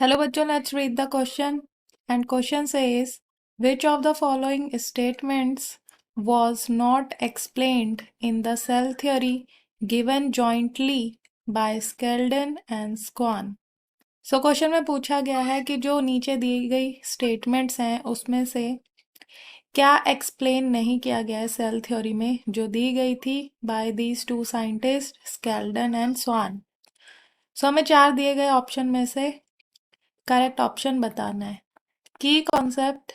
Hello bachcho, let's read the question. And question says, which of the following statements was not explained in the cell theory given jointly by Skeldon and Swan? So question में पूछा गया है कि जो नीचे दी गई statements हैं उसमें से क्या एक्सप्लेन नहीं किया गया है सेल थ्योरी में जो दी गई थी by these two scientists Schleiden and Schwann. So हमें चार दिए गए ऑप्शन में से करेक्ट ऑप्शन बताना है। की कॉन्सेप्ट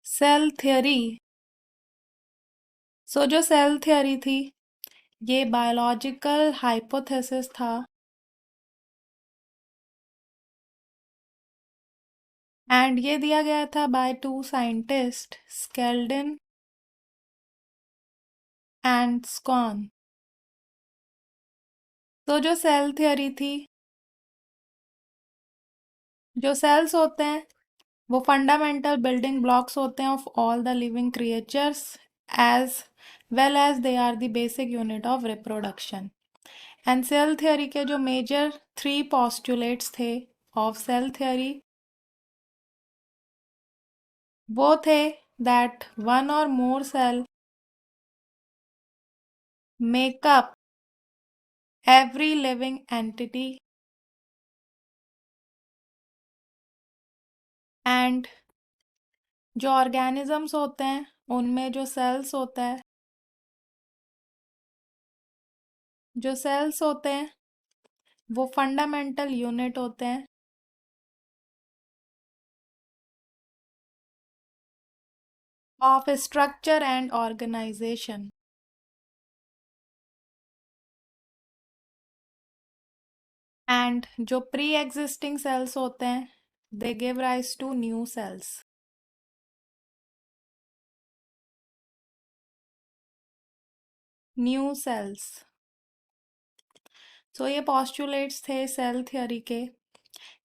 सेल थ्योरी। सो जो सेल थ्योरी थी ये बायोलॉजिकल हाइपोथेसिस था एंड ये दिया गया था by two scientists Schleiden and स्कॉन। तो जो सेल थ्योरी थी, जो सेल्स होते हैं वो फंडामेंटल बिल्डिंग ब्लॉक्स होते हैं of all the living creatures as well as they are the basic unit of reproduction. And cell theory के जो मेजर थ्री पोस्टुलेट्स थे ऑफ सेल थ्योरी वो थे दैट वन और more cell make up every living entity and जो organisms होते हैं उनमें जो सेल्स होता है, जो सेल्स होते हैं वो फंडामेंटल यूनिट होते हैं of structure and organisation. And जो प्री एग्जिस्टिंग सेल्स होते हैं they give rise to new cells. New cells. So ये पोस्टुलेट्स थे सेल थ्योरी के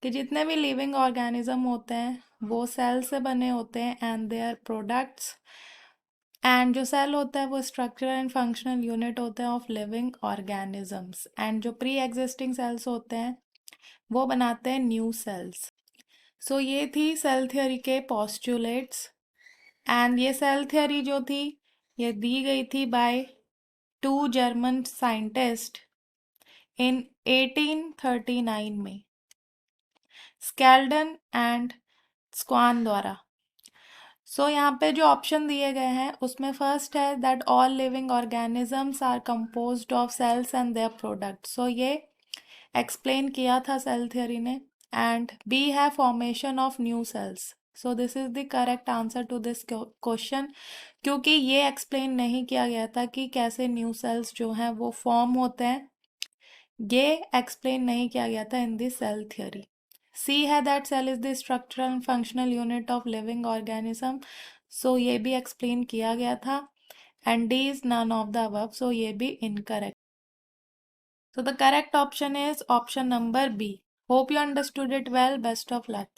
कि जितने भी लिविंग ऑर्गेनिज्म होते हैं वो सेल से बने होते हैं and they are products. And जो सेल होता है वो स्ट्रक्चरल एंड फंक्शनल यूनिट होते हैं ऑफ लिविंग ऑर्गेनिजम्स एंड जो प्री एग्जिस्टिंग सेल्स होते हैं वो बनाते हैं न्यू सेल्स। सो ये थी सेल थ्योरी के पोस्टुलेट्स एंड ये सेल थ्योरी जो थी ये दी गई थी by two German scientist in 1839 में, स्केल्डन एंड स्क्वान द्वारा। सो यहाँ पे जो ऑप्शन दिए गए हैं उसमें फर्स्ट है that all living organisms are composed of cells and their product. So ये एक्सप्लेन किया था सेल थ्योरी ने। एंड बी है formation of new cells. So this is the correct answer to this question क्योंकि ये explain नहीं किया गया था कि कैसे न्यू सेल्स जो हैं वो फॉर्म होते हैं, ये एक्सप्लेन नहीं किया गया था in this cell theory. C है that cell is the structural and functional unit of living organism. So ये भी एक्सप्लेन किया गया था and D is none of the above. So ये भी incorrect. So the correct option is option number B. Hope you understood it well. Best of luck.